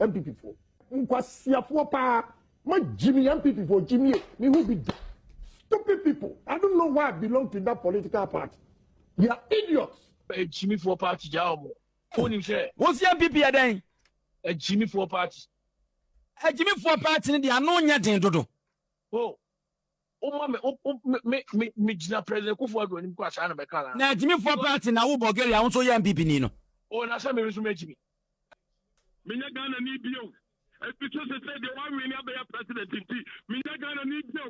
MPP for. Nkwasiya for pa. My Jimmy MPP for Jimmy. Me who be stupid people. I don't know why I belong to that political party. You are idiots. Jimmy for party jamo. What's your MPP again? A Jimmy for party. A Jimmy for party in the Anonia Dodo. Oh, me Jina President Kufuor when you pass on the car. Now, Jimmy for party now, Bulgaria, also your MPP Nino. Oh, na some resume Jimmy. Minya Ghana need you. And because they said the one we never have president in T. Minya Ghana need you.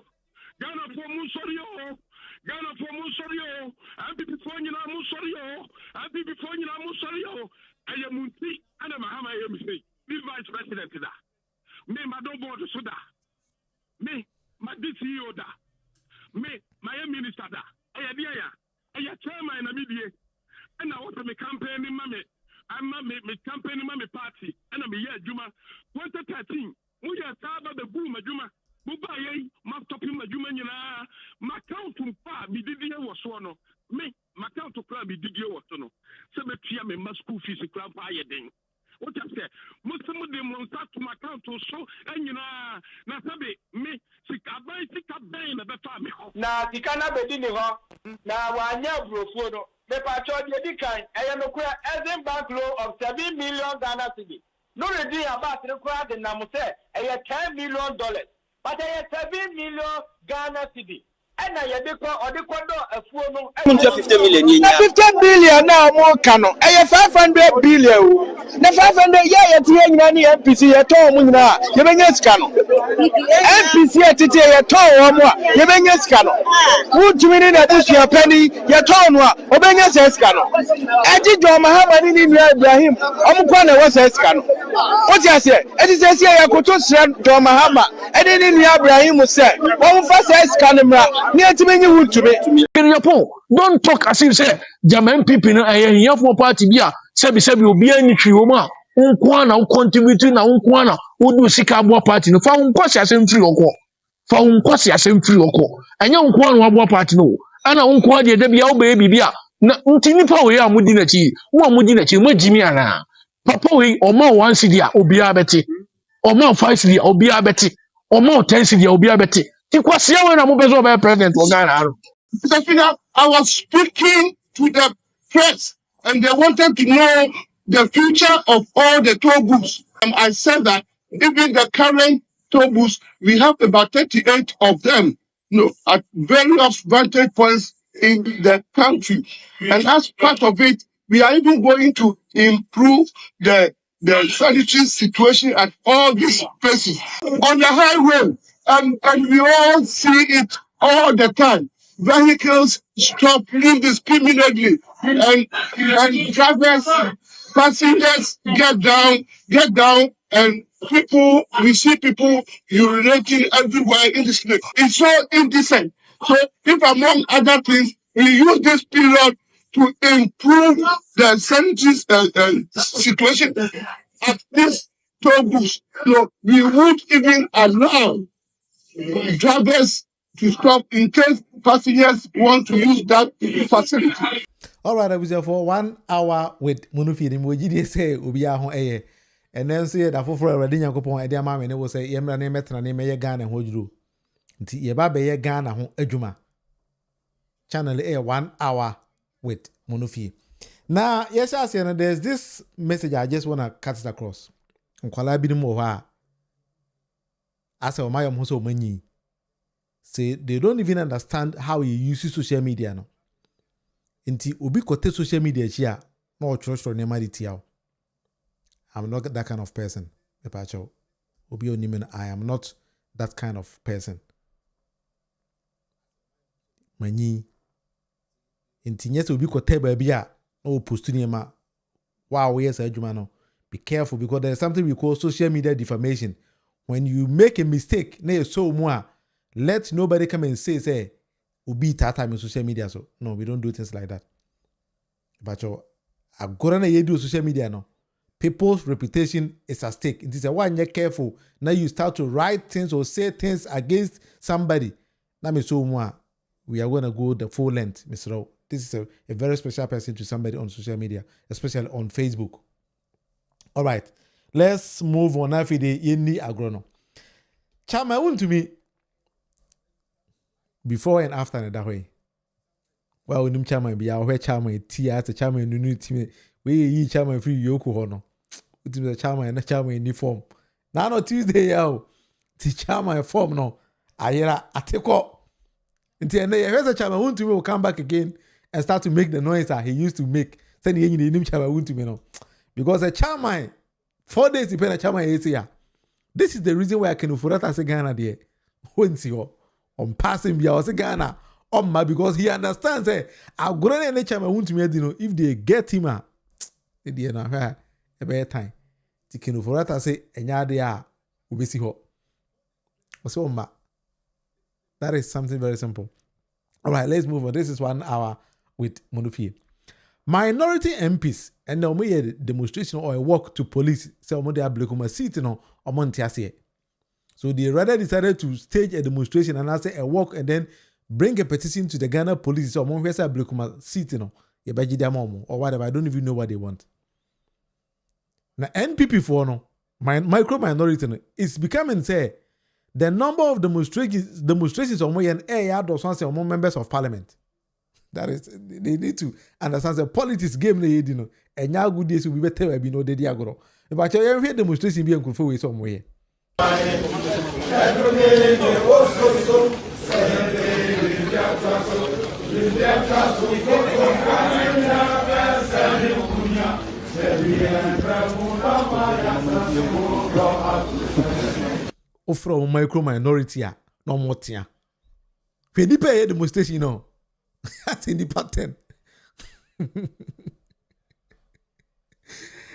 Ghana for Musorio. Ghana for Musorio. And before you know Musorio. And before you know Musorio. I am Munti and Mahama MC. The vice president da. Me Madam Board Suda. Me, my DCO da. Me, my minister da. I chairman in the media. And I want to be campaigning mammy. I'm my campaign my party and I'm a Juma 2013. We are about the boom Juma. Mubaye, my topping my Juma, my count to far be Didier was one. Me, my count to club be Didier was one. Cemetery, my school fees, club higher thing. What I say, most of them won't start to my count to so, and Nasabe, me, sick a bay, a better me. Now, the cannot be dinner. Now, I never photo. The patrol the kind, I am a bank loan of 7 million Ghana cedi. No idea about the crowd and Namuse, I $10 million, but I have 7 million Ghana cedi. And I had the quadro a phone 50 million. 50 billion now more canon. I have 500 billion. The 500 it's here MPC at home now. You mean yes canon. MPC at it at home. You mean yes canon. Who do you mean that this your penny? Your tone obeying us as canon. I did your Mahama in Ibrahim. Omukwana was as canon. What you say? It is a say I could to send to Mahama. And then Ibrahim was said, one first as canon. Don't talk as if say German people no here for party bia say obi ani twiwoma unko na contribute na unko na wodu sika abo party no fa unko si asem firi okọ fa unko si asem firi okọ anya unko na abo party no ana unko de bia wo be bibia na ntini pa we amudi na chi wo amudi na chi mo jimi ana papa we o ma 1 cedi a obi abeti o ma 5 cedi a obi abeti o ma 10 cedi a obi abeti. President I was speaking to the press and they wanted to know the future of all the toll booths. And I said that even the current toll booths, we have about 38 of them, at various vantage points in the country. And as part of it, we are even going to improve the sanitary situation at all these places. On the highway, and we all see it all the time. Vehicles stop indiscriminately, and drivers, passengers get down, and we see people urinating everywhere in the street. It's so indecent. So, if among other things, we use this period to improve the sanitary situation at this toll booth, so we won't even allow drivers to stop in case passengers want to use that facility. All right, I was here for 1 hour with Munufi. The say Ubia hon eye, and then say that for already Yankopon, Edia Mamma, and it was a Yemra name Metra name a Ghana and Hoju. Yeba ye Ghana hon Ejuma. Channel A 1 hour with Munufi. Now, yes, I say, there's this message I just want to cut it across. As a Mayam Hoso Mani say they don't even understand how you use social media no. Inti obi kote social media chia no church for nemadi. I'm not that kind of person. Obi onimen, I am not that kind of person. Mani inti nyese obi kote baby a no postu niema. Wow, yes, no. Be careful because there's something we call social media defamation. When you make a mistake, let nobody come and say, Ubi tata in social media. So no, we don't do things like that. But you do social media no. People's reputation is at stake. It is a one you're careful. Now you start to write things or say things against somebody. Now we are gonna go the full length, Mr. O. This is a very special person to somebody on social media, especially on Facebook. All right. let's move on. After the yeni agrono. Chama won to me before and after that way. Well, we chama be our chama tea as a chama in new team. We ye chama free yoku hono. It is a chama and a chama in uniform. Now no Tuesday yo. The chama form no. Ayera ateko. Until here's a chama won to me will come back again and start to make the noise that he used to make. Send ye in the chama won to me no. Because a chama 4 days depend a chama is here. This is the reason why I can afford to say Ghana there. When see on passing be I say Ghana. Because he understands I go to any chama won to me if they get him they na a better time. The can afford to say enya there we see ho. So that is something very simple. All right, let's move on. This is 1 hour with Monofie. Minority MPs and now we a demonstration or a walk to police. So they are black seat no or so they rather decided to stage a demonstration and I say a walk and then bring a petition to the Ghana police. So among say black seat no or whatever. I don't even know what they want. Now NPP for no micro minority no, it's becoming say the number of demonstrations on and among members of parliament. That is, they need to understand the politics game. They know, and now good days will be better. We know the diagram. If I tell you, every demonstration be a good way somewhere. From micro minority, no more tia. When you pay a demonstration, you know. That's in the pattern.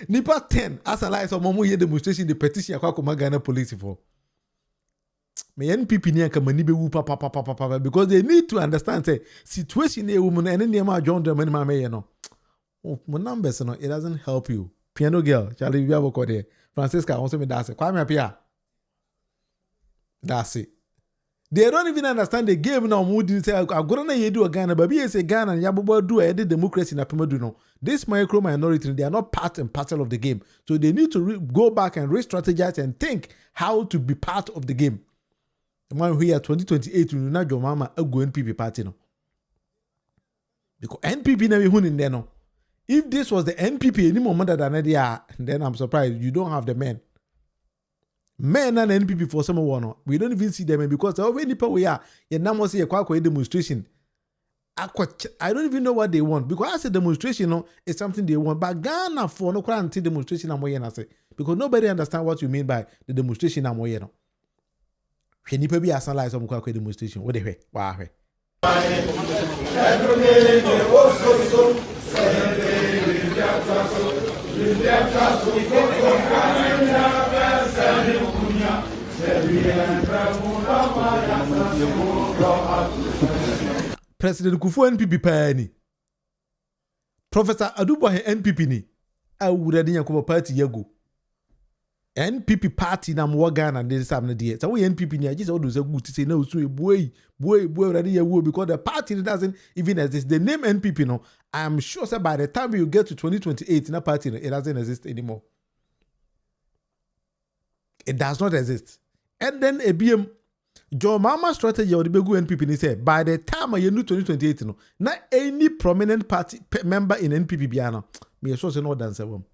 Nipa 10 as a lie so momo ye demonstration the petition akwa Ghana police for. Me NPP ni anka mani be wu papa because they need to understand say situation a woman and any ma join them ma me no. Oh, my numbers no it doesn't help you. Piano girl, Charlie we have there. Francisca also me that's it. Kwame apia. That's it. They don't even understand the game now. Moody say, "I'm gonna you do a Ghana, but be say Ghana and Yabuba do a democracy in a do no." This micro minority, they are not part and parcel of the game, so they need to go back and re-strategize and think how to be part of the game. The man who here 2028 will not your mama a go NPP party no, because NPP never won in there no. If this was the NPP any moment than idea, then I'm surprised you don't have the men. Men and NPP for someone, we don't even see them because the only people we are, you now see a quite demonstration. I don't even know what they want because I say demonstration no, is something they want. But Ghana for no quarantine demonstration I'm going to say because nobody understand what you mean by the demonstration I'm going to. When you be as like some quite demonstration, what the way? Wow. President Kufuor NPP pani. Professor Aduboah NPP ni. Awurade Yakubu party yago. NPP party na mo Ghana and this am na dey. So we NPP ni just all those good to say no so boy already yawo because the party doesn't even exist. The name NPP no, I am sure that by the time you get to 2028 na party it doesn't exist anymore. It does not exist. And then ABM Joe Mama strategy or the Begu NPP ni say by the time you know 2028 no, not any prominent party member in NPP biano. Me sure say no dance one.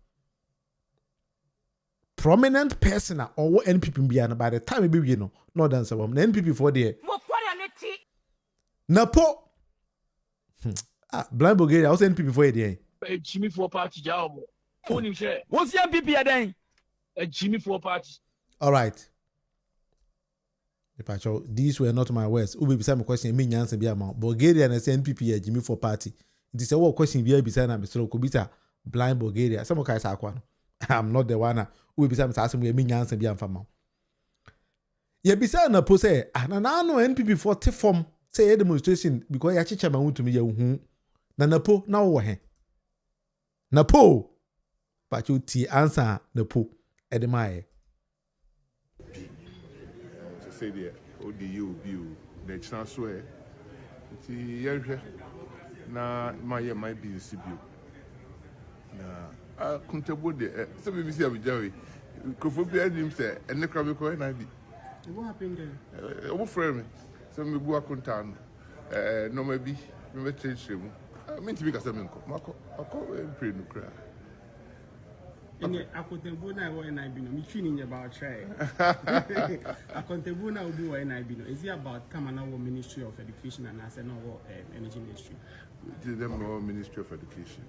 Prominent person or NPP biano by the time be you know no dance one. NPP for there. Napo. Blind Bulgaria also NPP for there. Jimmy for party job. What's the MPP again? Jimmy for party. All right. These were not my words. Ubi beside my question, me answer be amount. Bulgaria and NPP Jimmy for party. It is a what question be beside na Mr. Kubita blind Bulgaria. Some guys are one. I'm not the one who beside me asking me answer be amount. Ye beside na pose na no NPP for te form say demonstration because ya chicha ma to me ya na napo na wo he. Napo. But you ti answer napo edemaye. Say there, ODU, the transfer. Na my business. Na contribute the. So we see a Kophobia him say, and the crabby coin I be. What happened there? Old friend, so me go akuntan. No, maybe, me change him. I mean to be a seven. Marco, I call him pretty no cry. I could have been when I been me training about try. I could have been when I been. Is it about Kamana Ministry of Education and as no energy ministry? Them no Ministry of Education.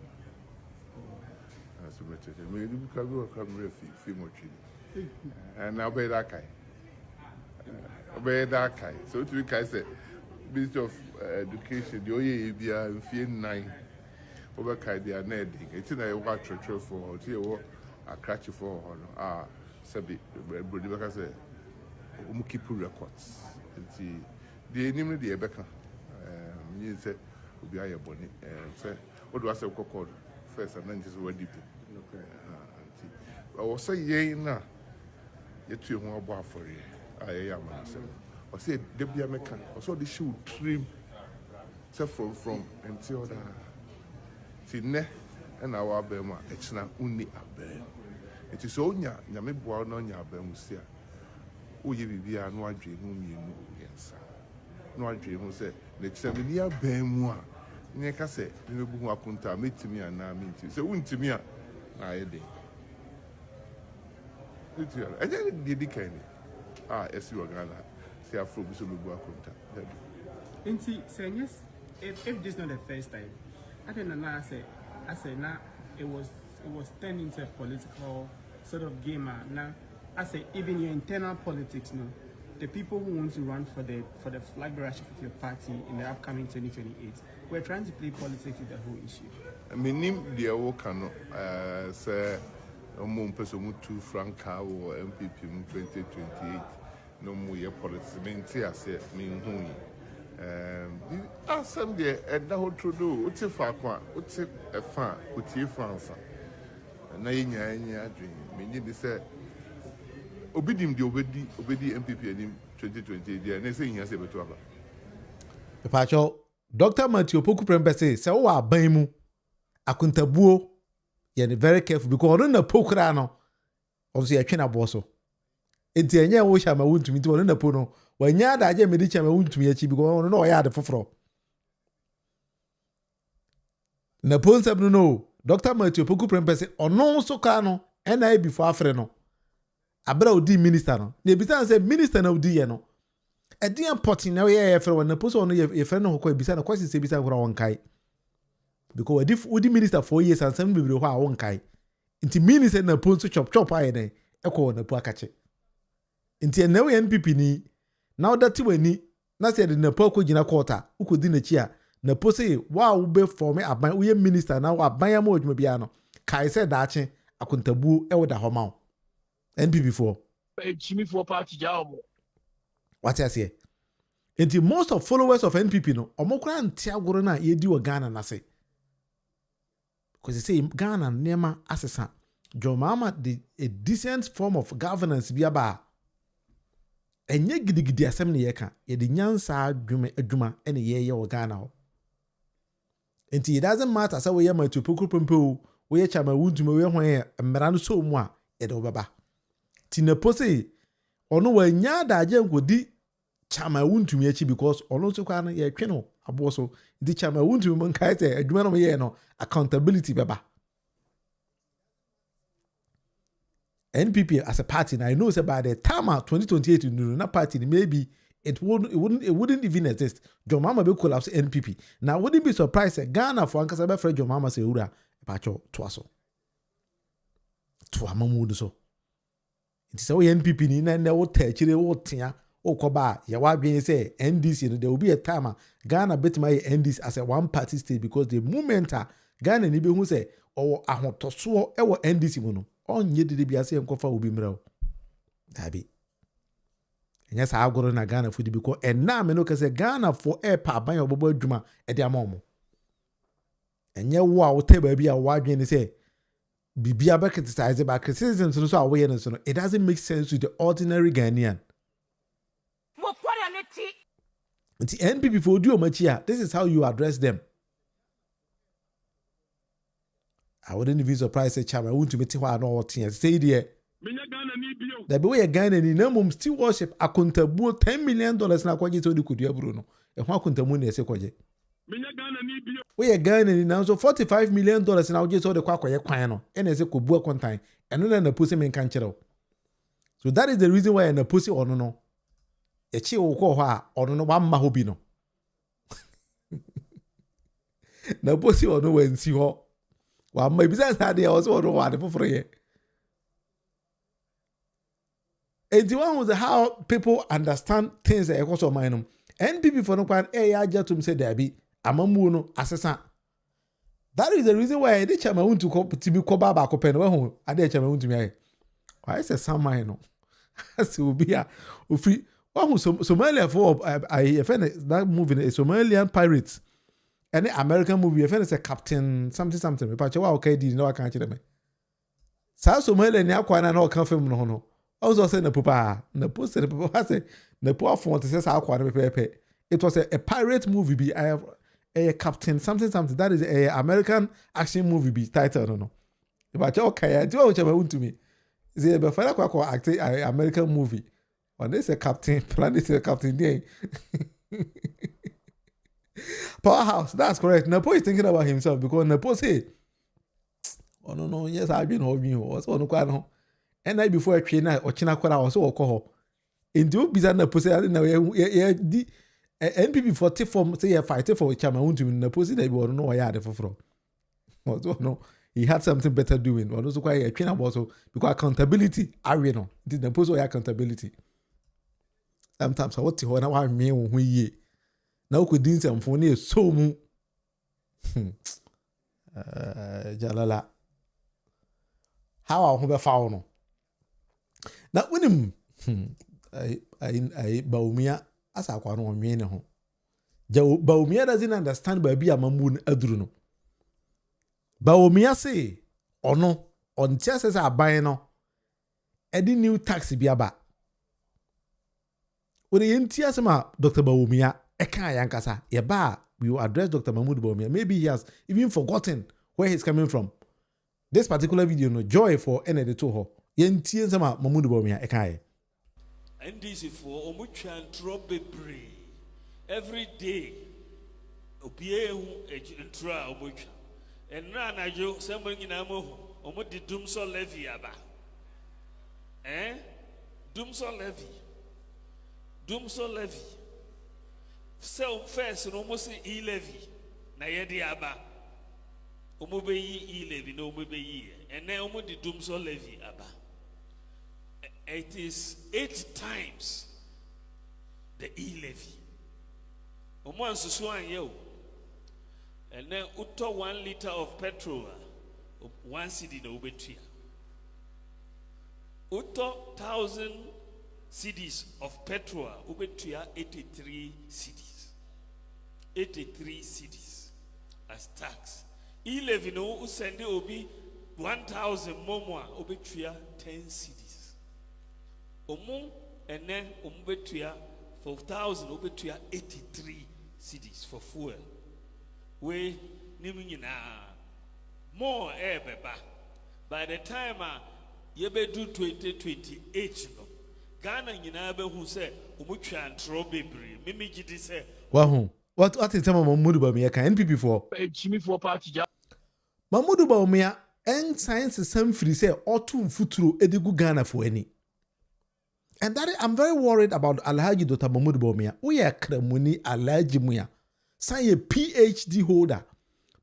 That's what I said. Maybe we can go come few more training. And I'll be that guy. Obey that guy. So to be kai say Ministry of Education, the OEA and fear 9 over kai they are netting. It's in a watch for a catch for Sabi Brody say keep records. The name the Rebecca you say will be a bonnet and say what do I say called first and then just were deep. I was say yea now yet you want bar for you. I am myself. I said Debbie American also the shoe trim from until the Sydney and our Bema, it's not only a bear. It is only Yami Boan on your Bemusia. Oh, you be a no dream whom you know, yes, no dream who said, next 7 year Bemwa. Neka say, you know, Punta, meet me and now meet you. So, wouldn't to me, I did. I didn't decay. Yes, you are Ghana. Say, I'm from Sulubu. Saying yes, if this is not the first time, I don't know. I say now it was turned into a political sort of game. Now I say even your internal politics now, the people who want to run for the flag bearership of your party in the upcoming 2028, we're trying to play politics with the whole issue. I mean, the Awokano say person to Franca or MPP in 2028. No more politics. I mean, I say, some day at the whole Trudeau, what's a far one, what's a fan, what's your France? And I dream. Meaning, they said, Obidim the Obedi MPP in 2020, and they say, yes, about to the Pacho, Dr. Matthew Poku Prempese, say, oh, Baimu, Akuntabuo, you're very careful because on the Pokrano, obviously, a China bosso. It's a year wish I would to me to another pono. When ya da je medicha me wuntu me achi because no ya de foforo na ponsab no Dr. Matthew Poku Prempese ono so ka no na before afre no abra odi minister no na ebisa say minister na odi ye no edian pot na ye fre won na poso ono ye fre no ko ebisa na kwasi se ebisa kura won kai because odi minister 4 years and some bebre ho a won kai nti minister na ponso chop aye ne ekọ na pu akache nti na we NPP ni now that when na said the Nepal Gina quarter, who could din a cheer, Nepo say, wow, be for me, a we minister now, a bayamo mobiano. Kai said that I couldn't taboo elder homo. NP before. Jimmy for party job. What I say? Until most of followers of NPP no, or more grand Tiagorona, ye do a Ghana na say. Because they say Ghana nema assassin. John Mahama the a decent form of governance be about. Enye gidigidi asem ne yeka ye de nyansa adwuma ene ye o Ghana ho enti it doesn't matter say we ma Poku Prempese we chama wuntume we hwan mmara no so mu a ye de obaba ti na pose ono wa nya da aje nkodi chama wuntume achi because ono so kwa no ye twe no abo so di chama wuntume mo nkai say adwuma no ye no accountability baba. NPP as a party, and I know say by the time of 2028 in that party, maybe it wouldn't even exist. John Mahama be collapse NPP. Now wouldn't be surprised that Ghana for Ankasa be Fred John Mahama say ura pacho twaso. Twa mamudu so. It is how NPP ni na wo techire wo tia wo koba ya wadwen say NDC there will be a time Ghana bet my NDC as a one party state because the moment Ghana ni be hu say or ahotoso e wo NDC mu no. Onye didi bi ase enkofa obi mrao dabi enya sa agoro na Ghana fudi because enna me no kase Ghana for air pa ban obobo adwuma e de amomo enye wo a wote ba bi a wadwen ni say bibia ba criticize ba criticism so a wo ye no so no it doesn't make sense to the ordinary Ghanaian mo kware ne ti nti NPP for odi o machi a this is how you address them. I wouldn't be surprised say chama I want to meet who I know what say there. Minya Ghana The way a Ghana ni na mum still worship accountable $10 million na kwaje to di kodua bro no. E ho accountable na ese kwaje. We a Ghana ni na so $45 million na oje so de kwakoye kwan no. E na ese kobu akontan. Eno na pussy men kan kire. So that is the reason why na pussy ono no. E chi wo ko ho a ono no wa ma ho bi no. Na pussy ono we nsi ho. Wa ma business ade o so ono wa de foforo ye. And the one was how people understand things that equals of mine. NPP for no quan I just to say there be amamu assessant. That is the reason why I did chairman want to be called back up and home. I did chairman to me. Why is some mine? As will be a free one who Somalia for I offend that movie a Somalian pirates. Any American movie offend a captain something. But you okay, did no I can't tell me. South Somalia now quite an all confirm no. I was also saying na post the papa say na poor phone to say how kwade. It was a pirate movie be I have a captain something that is a American action movie be title no. But okay, I do what you want to me. Say be fara kwa act American movie. On this a captain plan this a captain day. Powerhouse, that's correct. Napo is thinking about himself because Napo say oh no yes I've been home what's on no. And night before a train or China Kora was so call. In do bizarre posse na di NPP 44 say fighting for chairman to na posse that we know why had for. No, he had something better doing. Or also quite a train about so because accountability arena. Did the post accountability. Sometimes I want to know why me who ye. Now could din some phone so mu. Jalala. How I hope found. Na winim I Bawumia asa kwa no nwe ne ho. Bawumia doesn't understand baby amamu aduru no. Bawumia say ono on chances aban no edi new tax bi aba. Ori yenti asema Dr. Bawumia eka yankasa ye ba we will address Dr. Mahmoud Bawumia. Maybe he has even forgotten where he's coming from. This particular video no joy for any to her. Yentie sama Mahmoud Bawumia ekaye. NDC for omutwan trobebre every day obie hu entra omutwa enra najo sembo nyina mo omudi dumso levy aba dumso levy so first no mo say Elevy na yede aba omobeyi Elevy no omobeyi ene omudi dumso levy aba. It is 8 times the Elevy. Omo so an yo. And then uto 1 liter of petrol 1 cedi no obetua. Uto 1,000 cedis of petrol obetua 83 cedis. 83 cedis as tax. Elevy no usende obi 1,000 momo obetua 10 cedis. Omu and then betua for 1,000 obetua 83 cedis for fuel. We nimina more air beba. By the time you be do 2028 no Ghana nyina be hu say omutwa antro bebre mimi gidi say Wahu what is some Mahmoud Bawumia can NPP for Jimmy for party ja. Mahmoud Bawumia en science some free say otu mfuturo edigu Ghana for any. And that I'm very worried about Alhaji Dr. Mahmoud Bawumia. We are kremuni Alhaji Muya. Say a PhD holder.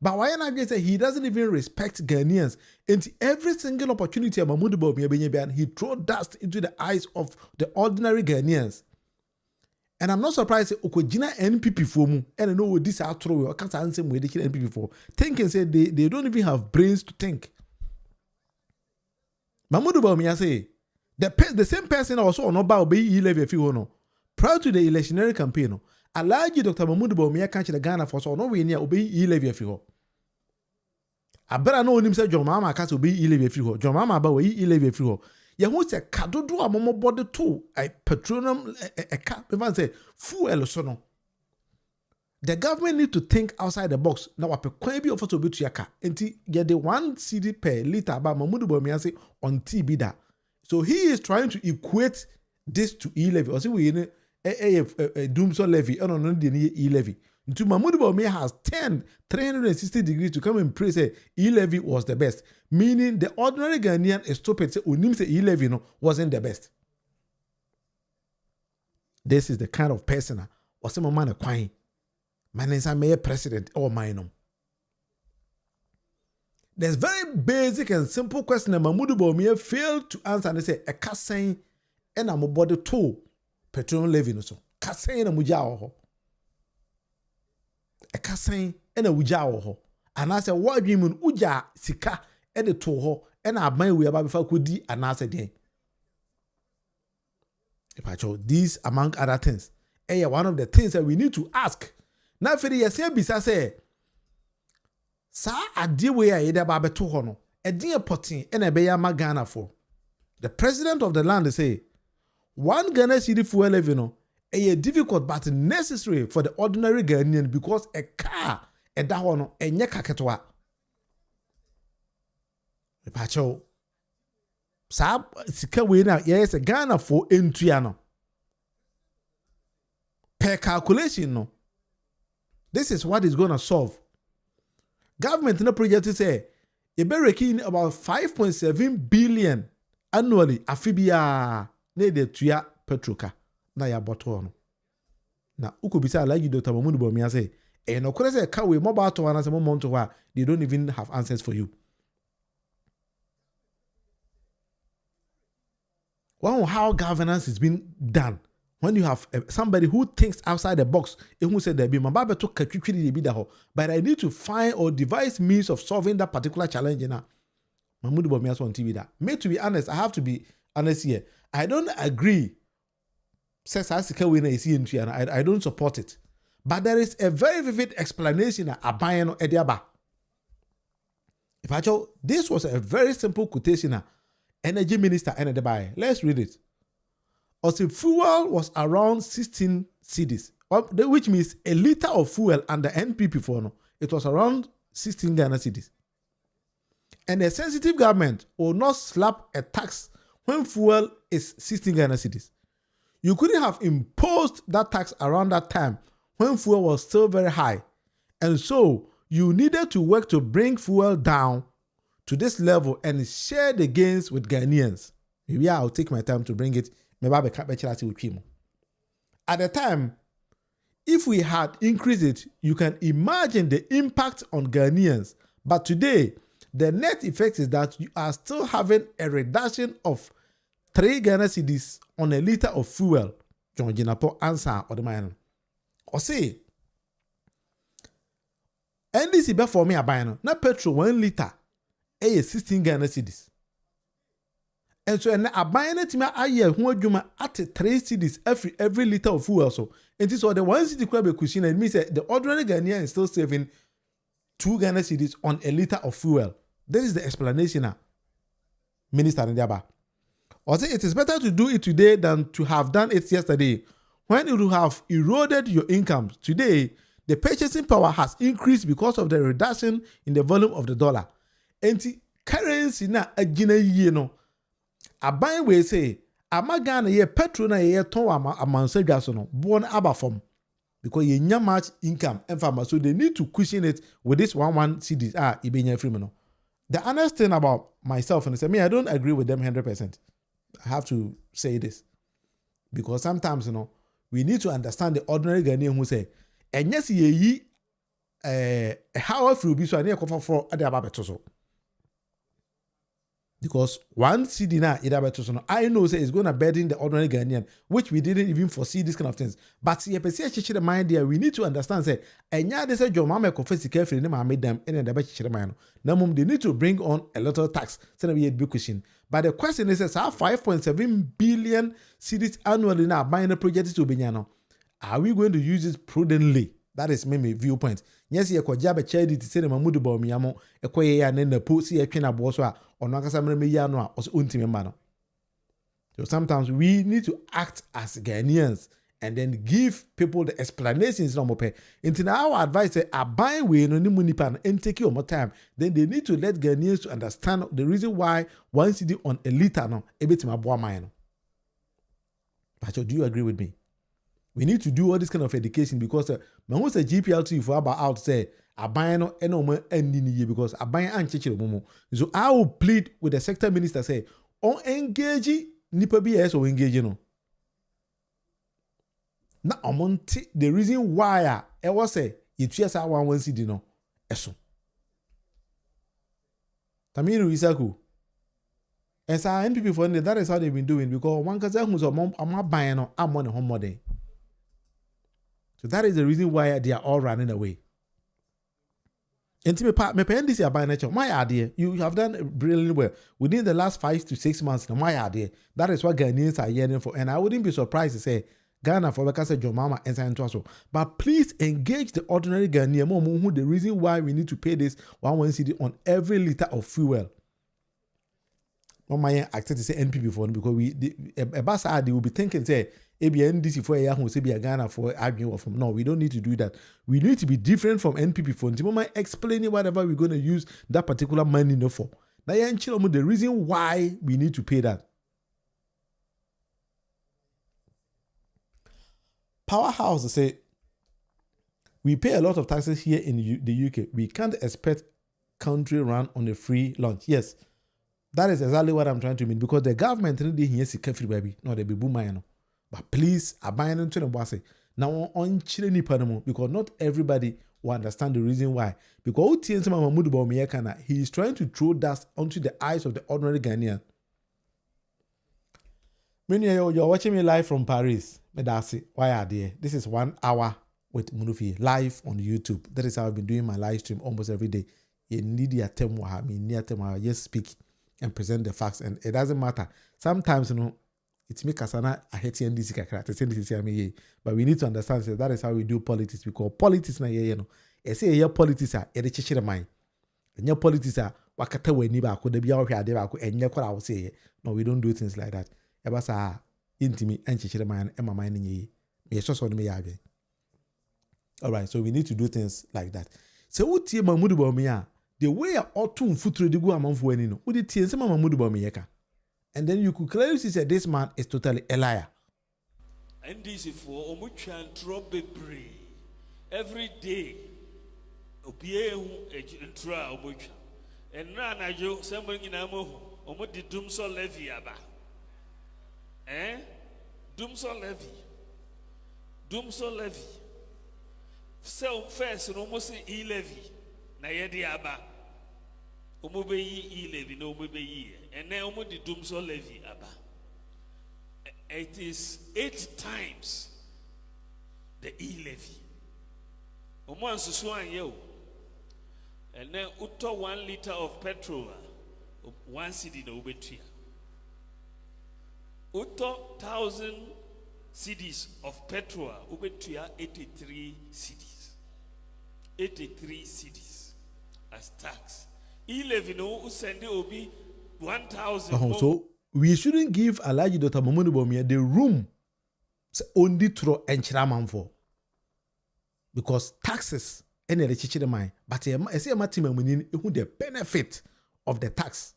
But why not say he doesn't even respect Ghanaians? And every single opportunity Mahmoud Bawumia he throw dust into the eyes of the ordinary Ghanaians. And I'm not surprised Okojina NPP for mu. And I know what this outro I can't answer where they kill NPP for. Thinking say they don't even have brains to think. Mahmoud Bawumia say the same person also on about be Elevy no. Prior to the electionary campaign, Alhaji Dr. Mahmoud Bawumia can't the Ghana for so no way near obey Elevy fiho. I better know him say John Mahama can't obey Elevy fiho. John Mahama about we Elevy fiho. Ya who say kadodo a momo body too a petroleum a cap even say fuel so no. The government need to think outside the box. Now, what pe be offer to be to yaka. Enti get the 1 cedi per liter about Mahmoud Bawumia say on TB da. So he is trying to equate this to e-levy. Or see, we in a doomsday levy, and on the e-levy. To Mahmoud Bawumia has 360 degrees to come and praise say e-levy was the best. Meaning the ordinary Ghanaian is stupid say unim say e-levy no wasn't the best. This is the kind of person or some man a quine. Man is a mayor president or mine. There's very basic and simple question that Mahmoud Bawumia failed to answer, and they say a casting and I'm body too petroleum levy no so. Casting and muja a casting and a wuja ho. And I said, what do you mean uja sika and the toho and I mind we about before could di and answer day. If I show these among other things, one of the things that we need to ask. Now for the year bisa say sa ade we a yeda ba beto ho no e de potin e na be ya magana for. The president of the land say 1 Ghana cedi fuel levy no e difficult but necessary for the ordinary Ghanaian because a car e da ho no enye kaketwa. If I show sa sika we na yes Ghana for entua no per calculation no, this is what is going to solve. Government in the project say you be making about 5.7 billion annually afibia ne de tuya petroka na ya botto no na ukobisa like Dr. Mahmoud Bawumia say no kore say ka we mobile to wana say mo monto wa they don't even have answers for you. Wow, how governance is being done when you have somebody who thinks outside the box, who said that but I need to find or devise means of solving that particular challenge. Mahmoud Bawumia on TV that. Me, to be honest, I have to be honest here. I don't agree. I don't support it. But there is a very vivid explanation. If I show, this was a very simple quotation. Energy Minister and the buy. Let's read it. Also, fuel was around 16 cedis, which means a liter of fuel under NPP for no, it was around 16 Ghana cedis. And a sensitive government will not slap a tax when fuel is 16 Ghana cedis. You couldn't have imposed that tax around that time when fuel was still very high. And so you needed to work to bring fuel down to this level and share the gains with Ghanaians. Maybe I'll take my time to bring it. At the time, if we had increased it, you can imagine the impact on Ghanaians. But today, the net effect is that you are still having a reduction of 3 Ghana cedis on a liter of fuel. John Jinapo answer or the man. Or say, NDC be for me a buying na petrol 1 liter. 16 Ghana cedis. And so a buying it a year who adwuma at 3 cedis every liter of fuel. So it is all the 1 cedi crab cushion and means the ordinary Ghanaian is still saving 2 Ghana cedis on a liter of fuel. This is the explanation, Minister Ndiaba. Also, it is better to do it today than to have done it yesterday when it would have eroded your income. Today, the purchasing power has increased because of the reduction in the volume of the dollar. And currency na agina ye no. Aban we say amagana ye petrol na ye ton amansedwa so no born aba from because ye nya much income and farmer so they need to cushion it with this 1 cedi ibenya free no. The honest thing about myself and say me I don't agree with them 100%. I have to say this because sometimes we need to understand the ordinary Ghanaian who say and yes ye how free be so I need to for ade so. Because 1 cedi na I know say it's going to burden the ordinary Ghanaian, which we didn't even foresee this kind of things. But the mind there, we need to understand say, enya they say your mama confess carefully, never made them in the best mind. Now, they need to bring on a little tax. So that we had big question. But the question is, how 5.7 billion cedis annually now buying a project to Benyano? Are we going to use it prudently? That is my viewpoint. Yes, you could jab a charity to say Mahmoud Bawumia, a quay and then the pussy a kina bosswa or Nakasamre Miyano or Untimemano. So sometimes we need to act as Ghanaians and then give people the explanations no more. Until now, our advice is a buying way no ni munipa and take you more time. Then they need to let Ghanaians to understand the reason why 1 cedi on a liter no a bit my boy mine. But do you agree with me? We need to do all this kind of education because when we say GPLT for about out say a buying no more ending year because a buying and chichi momo. So I will plead with the sector minister say on engage nipa BS or engage no. Na amonte the reason why I was say it yes I 1 cedi no eso. Tamiru Isaku. And so NPP for that is how they've been doing because one can say who's a mom I'm not buying no I'm on a home day. So that is the reason why they are all running away. And me pay this year by nature. My idea, you have done brilliantly well within the last 5 to 6 months. My idea, that is what Ghanaians are yearning for, and I wouldn't be surprised to say Ghana for because of Mahama and San Antonio. But please engage the ordinary Ghanaian who the reason why we need to pay this 1 cedi on every liter of fuel. My acted to say NPP for because they will be thinking say ABNDC for a year who say be a Ghana for arguing from. No, we don't need to do that. We need to be different from NPP for. Until explaining whatever we're going to use that particular money for. Now the reason why we need to pay that. Powerhouse say we pay a lot of taxes here in the UK. We can't expect country run on a free lunch. Yes. That is exactly what I'm trying to mean because the government really here is careful baby. No, they be boom. But please, abandon to the boss. Now on chilling panamo because not everybody will understand the reason why. Because he is trying to throw dust onto the eyes of the ordinary Ghanaian. When you're watching me live from Paris, why are they? This is 1 hour with Munufi live on YouTube. That is how I've been doing my live stream almost every day. You need your term, just speak and present the facts, and it doesn't matter. Sometimes, it's me kasana I hate NDC kakra. But we need to understand that is how we do politics because politics na I say here politics are a chichire mind. And your politics are wakata we ni ba ko da bia ohwe ade ba ko enye kwara wo say no, we don't do things like that. Eba sa intimi and chichire mind e mama ni ye so me ya be. All right, so we need to do things like that. So what tie Mahmoud Bawumia the way I ought to futuro de go among for any no. Would it tie some Mahmoud Bawumia? And then you could clearly see that this man is totally a liar. And this is for Omuchan Trobebre. Every day, Opie Entra Omuchan. And Rana Jo, somebody in Amo, Omudi Dumso Levy Aba. Dumso Levy. Dumso Levy. So first, almost Elevy. Nayedi Aba. Omubeyi Elevy, no Omubeyi. And now Omudi Dumso Levy Aba. It is 8 times the E-levy. Omo ansusuan yo. And then uto 1 liter of petrol 1 cedi na ubetua. Uto 1,000 cedis of petrol ubetua 83 cedis. 83 cedis as tax. E-levy no usende obi 1,000. So we shouldn't give Alhaji Dr. Mahmoud Bawumia the room only throw enchiraman for because taxes any the chichi mind, but I say my team who the benefit of the tax.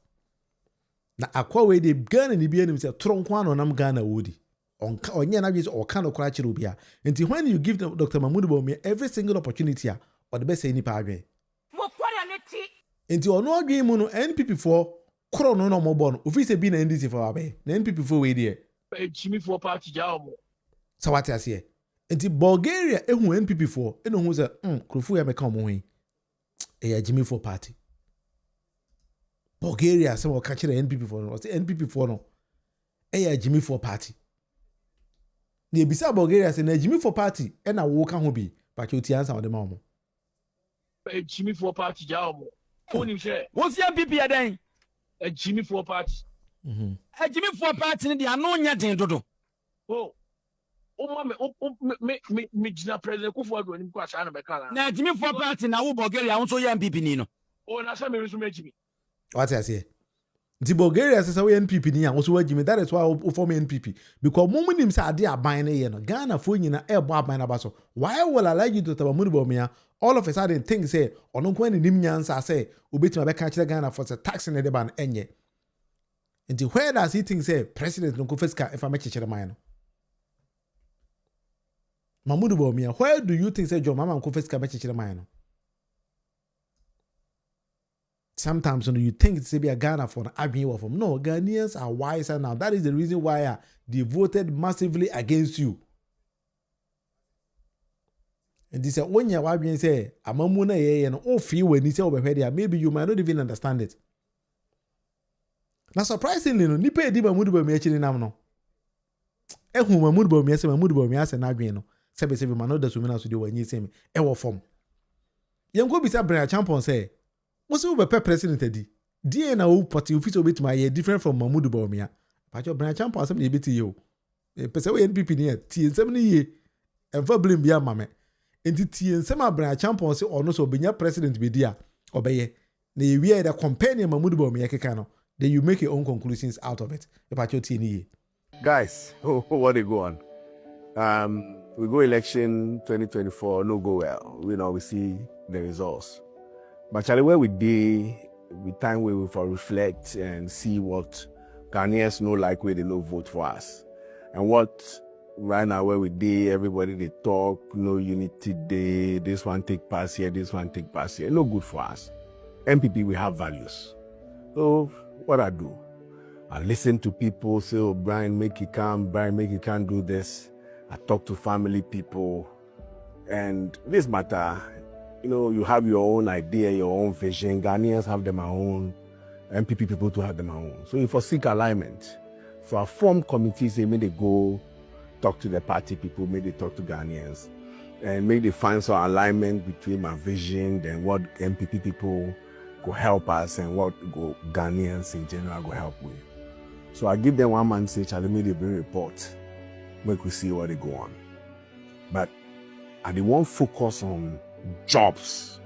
Na akwa we the Ghana ni bia nim say tronkwan onam Ghana wodi on onye na bi or kan okra chiro bia. Until when you give Dr. Mahmoud Bawumia every single opportunity or the best any pa adwen. Until ono adwen mu no NPP for Kuro no more born. If we say be na NDC for abe, na NPP for way there. Jimmy for party jamo. So what I say? Until Bulgaria ehu NPP for, eno hu say, Krofu ya meka omo hin. E Jimmy for party. Bulgaria say we catch the NPP for no. Say NPP for no. E Jimmy for party. Ne bisa Bulgaria say na Jimmy for party, e na wo ka ho bi, ba ke oti answer on dem omo. Jimmy for party jamo. Oni share. What's your NPP adan? A Jimmy for party. A Jimmy for party, the anonya den dodo. Oh, me, Jina President Kufu go ni kwa sana bekala. Na Jimmy for party na wo Bulgaria won so ya NPP ni no. Oh, na say me resume Jimmy. What I say? The Bulgaria says we NPP ni also wajime. That is why we form NPP because moment him say ade aban na no Ghana fo nyina e bo aban na baso. Why will allow you to Mahama Bawumia all of a sudden think say ono ko ni nim nyansa say obetima be ka kire Ghana for say tax in the ban enye. Until where does he think say president no go fiska if I make chere man no? Mahama Bawumia, where do you think say John Mama go fiska make chere man no? Sometimes when you think it's be a Ghana for an arguing from no, Ghanaians are wiser now. That is the reason why they voted massively against you. And this is when you are say, "Amamuna ye and all feel when you say over here, maybe you might not even understand it." Now surprisingly, no, nipe di Mahama Bawumia chini nam no. Ehu Mahama Bawumia se Mahama Bawumia se na arguing no. Sebe mano da sumina so de wanyi se me. E wo form. Yengo bisa Brian Champion say. What's over president edi? Die na wo party office obet my different from Mahama Bawumia. Pacho Brian Champion asem na ebeti yo. Pese we NPP ni tie nsem ni ye. Emfa blame bia mame. Enti tie nsem a Brian Champion se ono so obenya president be dia obeye. Na ye wie da compare Mahama Bawumia keka no. Then you make your own conclusions out of it. Pacho tie ni ye. Guys, what they go on? We go election 2024, no go well. We see the results. But Charlie, where we time where we for reflect and see what Ghanaians know like where they no vote for us. And what right now where we everybody they talk, no unity day, this one take pass here, this one take pass here. No good for us. MPP, we have values. So what I do? I listen to people say, oh, Brian, make it come, Brian, make it can't do this. I talk to family people. And this matter, you have your own idea, your own vision. Ghanaians have their own. MPP people to have their own. So if I seek alignment, so I form committees, may they go talk to the party people, may they talk to Ghanaians, and may they find some alignment between my vision and what MPP people go help us and what go Ghanaians in general go help with. So I give them one man say, Charlie, may they bring report, make we see what they go on. But I won't focus on jobs,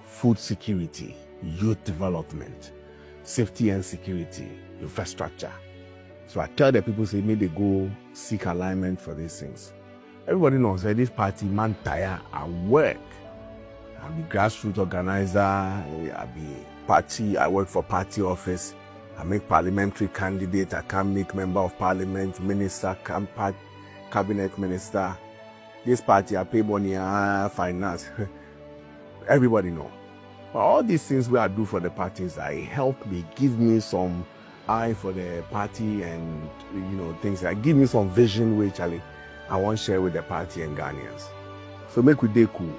food security, youth development, safety and security, infrastructure. So I tell the people, say, may they go seek alignment for these things. Everybody knows that this party, man, tire at work. I be grassroots organizer, I be party, I work for party office, I make parliamentary candidate, I can make member of parliament, minister, cabinet minister. This party, I pay money, finance. Everybody know. But all these things we I do for the parties, I help me, give me some eye for the party and, things that give me some vision which I want to share with the party and Ghanaians. So make we day cool.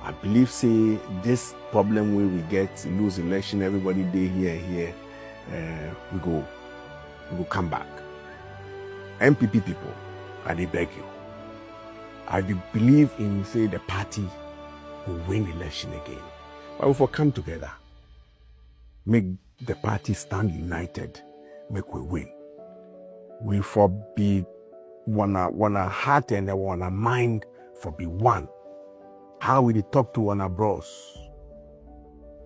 I believe, say, this problem where we get lose election, everybody day here, we go come back. MPP people, I beg you. I believe in, say, the party will win election again. But if we come together, make the party stand united, make we win. We for be wanna heart and wanna mind for be one. How we talk to one bros,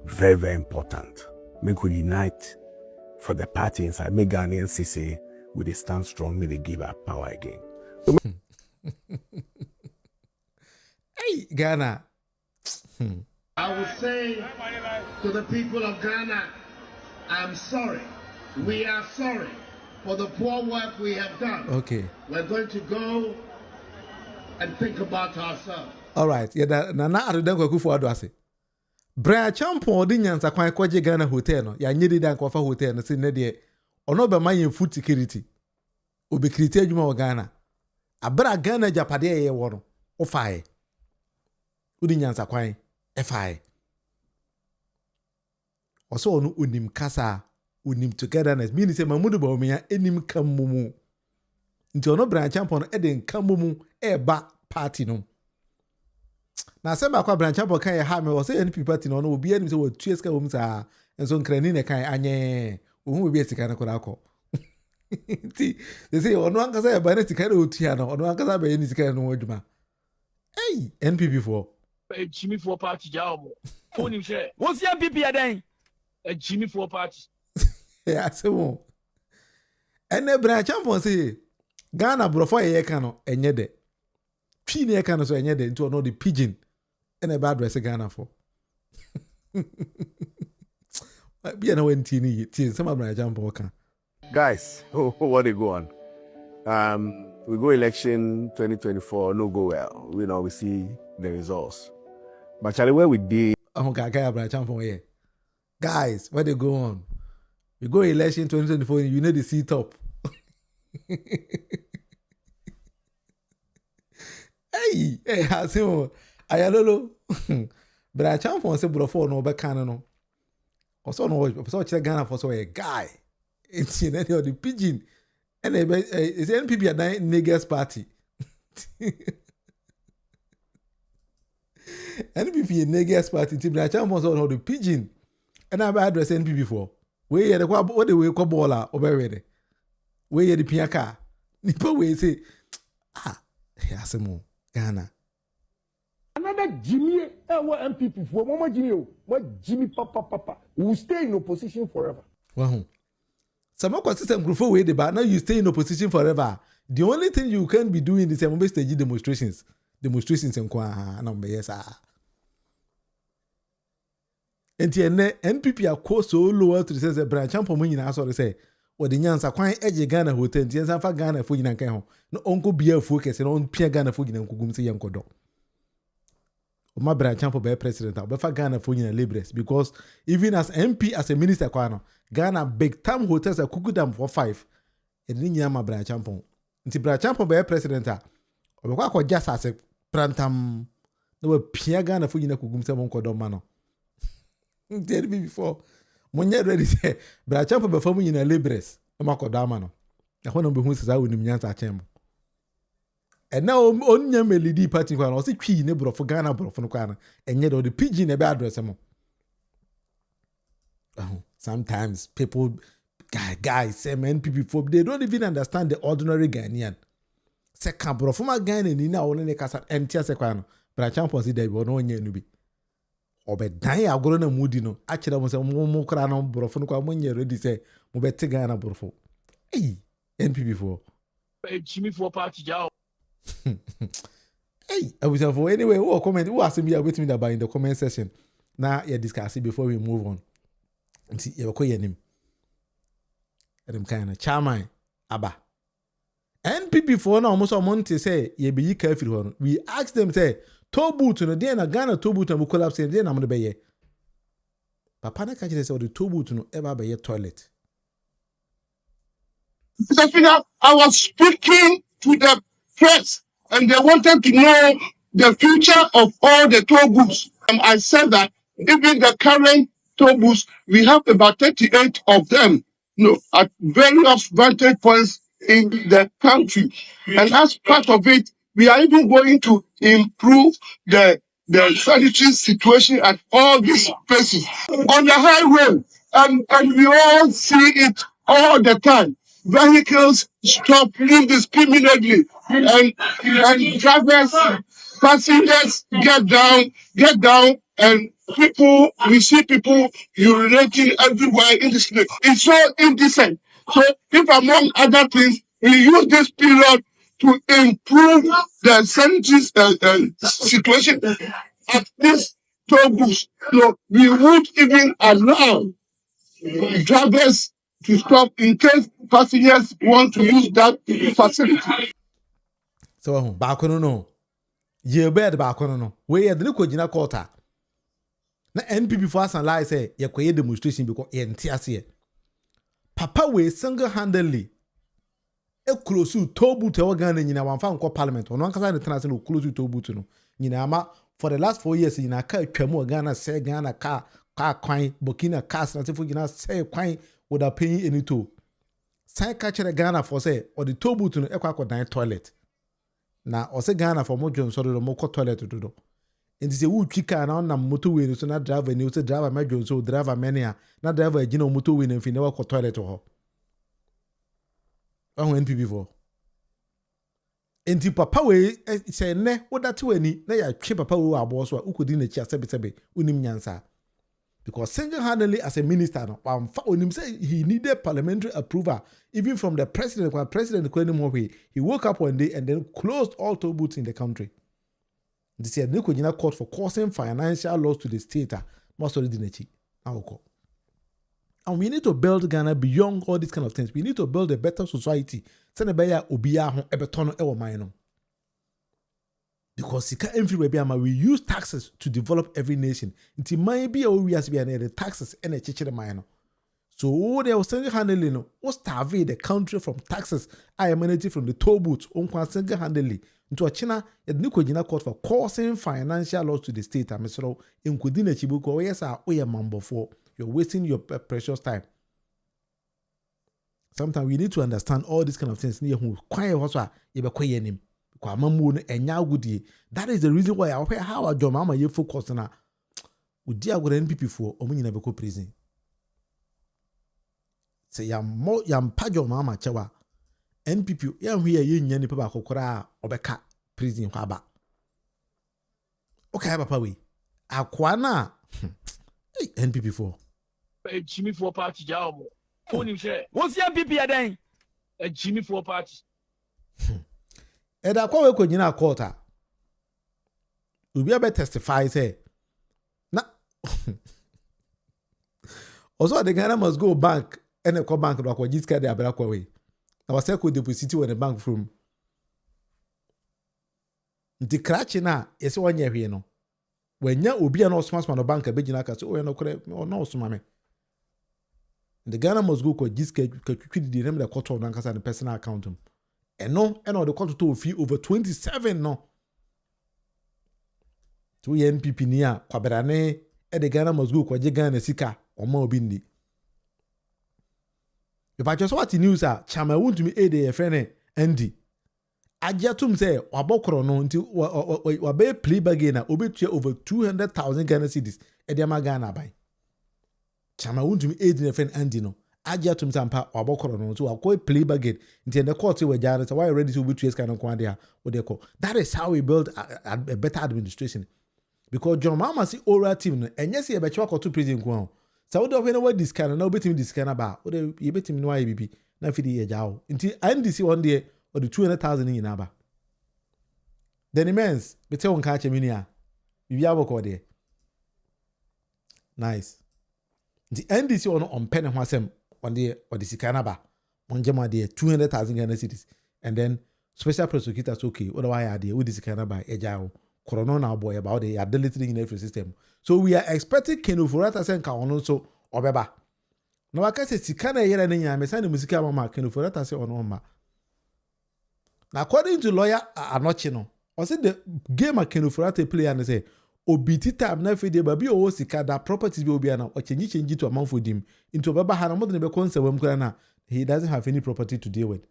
very, very important. Make we unite for the party inside. Make Ghanaians say, we stand strong, may they give up power again. So Hey, Ghana. I would say to the people of Ghana, I'm sorry. We are sorry for the poor work we have done. Okay. We're going to go and think about ourselves. All right. Yeah, na arudan kwa kufu ado ase. Brian Champion di nyansa kwan kwaje Ghana hotel no. Ya nyedi dan kwa fa hotel no se ne de ono be man food security. Obi kriti adwuma wo Ghana. Abra Ghana japade ye wo no. O fae. Udi nyansa kwan e fae. Oso onu onim kasa, onim togetherness. Meaning say Mahama Bawumia enim kamumu. Nti ono Brian Champion e de kamumu e ba party no. Na se ba kwa Brian Champion kan ye ha me wo say NPP party no obi anim say wo tueska wo msa enso nkrani ne kan anye ohun obi esika na kora akọ. Ti they say ono ankasa ye ba na sika na otua no ono ankasa ba ye ni sika no adwuma. Hey, NPP for Jimmy for party job. Phone him share. What's your NPP then? A Jimmy for party. Yeah, so and the branch champion say Ghana brofo ye kano enye de. Twi ne kano so enye de into no the pigeon and a bad dress Ghana for. Be na when tini some branch champion kan. Guys, what they go on? We go election 2024, no go well. We see the results. But Charlie, where we did. Branch champion here. Guys, what they go on? We go election 2024, you need the seat up. Hey, Hasimo, Ayalolo. But I champion say before no back no. Also no, so check Ghana for so a guy. It's in any of the pigeon. And it's NPP at Negus party. NPP Negus party. But I champion so the pigeon. And I've addressed NPP for. Where you the what the way baller over ready. Where you the piaka. Nipa we say Hasimo Ghana. Another Jimmy MPP for Mama Jimmy. What Jimmy Papa will stay in opposition forever. Wow. Some consistent group away the but now you stay in opposition forever. The only thing you can be doing is a stage demonstrations. Demonstrations and number yes. And NPP are close so low to say the branch champion money na so say what the nyansa kwan eje Ghana hotel nyansa fa Ghana fo nyina kan ho no onko bia focus no on pia Ghana fo nyina nkugum se yenkodo o ma branch champion be president o be fa Ghana fo nyina libres because even as MP as a minister kwano Ghana big time hotels are kukudam for 5 e ni nyina ma branch champion nti branch champion be president o be kwa ko just as prantam no pia Ghana fo nyina kugum se monkodo ma no tell me before when you ready say but champ be famu nyina libres no makoda ma no e ho no be hu sesa wonim nyansa achembo and now onya melidi party kwa no se twi ne brofo Ghana brofo no kwa no enye do the pigeon e be address mo sometimes people guys say NPP folk they don't even understand the ordinary Ghanaian se ka brofo ma Ghana ni na won ne kasa entia se kwa no but champ si dey be no onya nubi obe dan agoro na mudi no akira mo se mo kra no borofo no kwa mo nye ready say mo beti Ghana borofo NPP for Jimmy for party jao I was for anyway who comment who ask me wait me about in the comment section now you discuss it before we move on see you ko yenim them kind of chairman aba NPP for na almost a month say you be yi careful ho we ask them say Toboot no dey na Ghana toboot na collapse dey na mo be ye papa na ka kire say the toboot no ever be ye toilet. Mr. Speaker, I was speaking to the press and they wanted to know the future of all the toll booths. I said that even the current toll booths, we have about 38 of them, at various vantage points in the country. And as part of it, we are even going to improve the sanitary situation at all these places on the highway. And we all see it all the time. Vehicles stop indiscriminately and drivers, passengers get down, and we see people urinating everywhere indiscriminately. It's so indecent. So if among other things, we use this period to improve the sanitary situation at this toll booth. So we won't even allow drivers to stop in case passengers want to use that facility. So back no. Ye bed back no. We had the Kojina quarter. Na NPP for us and lie say ye kwaye demonstration because ye ntiase. Papa we single-handedly e close to tobu te Ghana nyina wanfa nko parliament. Ono ankasa ne tena se no close to tobu to no. Nyina ama for the last 4 years nyina ka twam Ghana say Ghana ka kwan Burkina Faso na sefo nyina say kwan without paying any toll. Sai ka chere Ghana for say or the tobu to no e kwa dan toilet. Na o say Ghana for mo John sorry mo ko toilet do. Enti se wu twika na na motorway no so na driver ni o say driver ma John so driver mania na driver agina motorway na mfi na ko toilet ho. NPP for. Enti papa we say ne wo date wani na ya twe papa we abo so a ukodi na chi asebe unim nyansa. Because single-handedly as a minister, he needed parliamentary approval, even from the president. When president he woke up one day and then closed all toll booths in the country. They said Nico court for causing financial loss to the state. And we need to build Ghana beyond all these kind of things. We need to build a better society. Because we use taxes to develop every nation. It might be the taxes and the so they were single-handedly starve the country from taxes I emanated from the toll booths single-handedly into a China court for causing financial loss to the state. Including a chibuko, yes, you're wasting your precious time. Sometimes we need to understand all these kind of things. That is the reason why I how a Mama you focus on would dear with NPP for Omunabeko prison. Say yam pajo mama chawa NPP yam we yen ni papa kokora obeka prison haba. Okay, papa we akwana NPP for Jimmy for party job. What's your NPP again? A Jimmy for party. Eda kwa we ko nyina court a obi ebe testify say na also the Ghana must go bank and a bank do akwa jiska de abra kwa we na wase ko deposit when the bank from nti crash na yesi wanya hwe no wanya obi a na osoma no bank abegina ka so we no kore no osoma me the Ghana must go ko jiska kwidi de name the court on nkasa the personal account him. And the court to fee over 27 no. To NPP niya kwaberane the Ghana must go kwa Ghana sika oma obindi. If I just watch the news chama won't me aid the friend Andy. Ajatum say wabokro no nti wabe play bagena obi over 200,000 Ghana cedis ediama Ghana buy. Chama won't me aid the friend Andy no. Aja to mtampa wabokoro no so akoi play bagate into the court we jara so why ready to be 2 years kind kwa dia what they call that is how we build a better administration because John Mahama see oral team no enye se e be chwa to prison kwa so we do when this kind na obetimi this kind ba we dey e betimi no IBB na fidi e jawo nti NDC one day or the 200,000 in aba then immense bete won ka chemini a bibi aboko there nice the NDC on pen and wasem on the Sikanaba, on Jama de 200,000 Ghana cities, and then special prosecutors okay, what do I idea with this Sikanaba, Ejao, Corona boy about the ability in every system. So we are expecting Kenu Furata Senka on also Obeba. No, I can say Sikana Yera Nina, Messana Musica Mama, Kenu Furata say on Oma. Now, according to lawyer Anochino, I said the game of Kenu Furata play and say, obiti tab na fide babi o sika da properties be obi ana o change to amount for him into baba hana mo de be conserve na he doesn't have any property to deal with.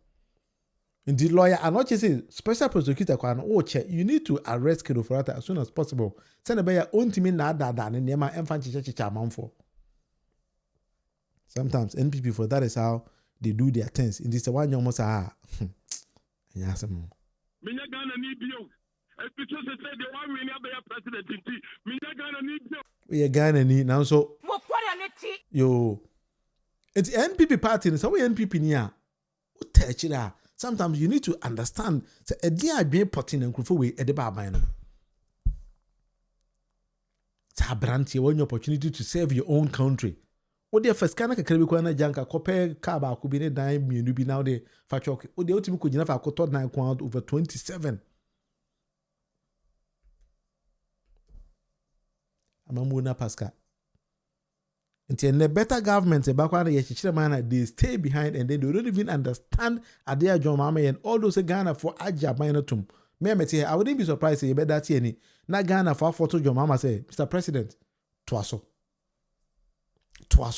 In the lawyer anoche say special prosecutor kwa no che you need to arrest Kenu Furata as soon as possible. Send be ya ontimi na da ne nema emfa chicha amount for. Sometimes NPP for that is how they do their things. In this one almost yes mo. Minya Ghana ni bio. Because they said the one we never president in T. Minya Ghana ni bio. We Ghana ni now so. Yo. It's NPP party so we NPP niya. What touch it. Sometimes you need to understand say a dia be potting and crufo we e de ba ban no. Sa branch you want your opportunity to serve your own country. What the first kana kakra bi kwa na janka kope ka ba ko bi ne dan mienu bi now de fa chok. O de otimi ko gina fa ko to dan kwa over 27. Amamuna Pascal. Until the better government, they stay behind and then they don't even understand Adia John Mama and all those Ghana for Aja Minotum. I wouldn't be surprised if you bet that any. Na Ghana for photo John Mama say, Mr. President, Twaso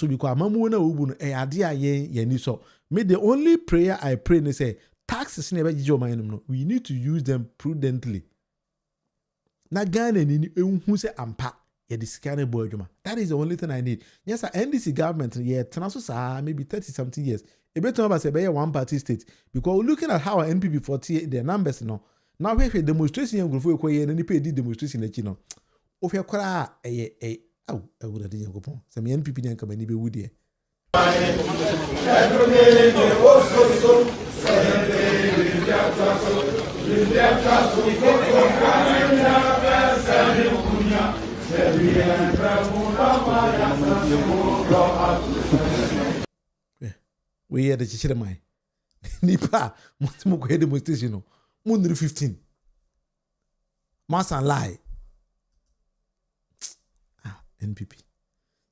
because Mamuna Ubun Adia ye so. May the only prayer I pray and say taxes never Joe. We need to use them prudently. Na Ghana ni who say ampa. That is the only thing I need. Yes, NDC government, maybe 30-something years. A bit of us a one party state. Because looking at how NPP 40 their numbers now we have a demonstration and pay demonstration. Of your Aw, awurade Nyankopɔn. Sɛ me NPP ne anka m'ani bɛwu deɛ. We hear the chichire man. Nipa, mo ko demonstration no. Mo 15. Mass and lie. NPP.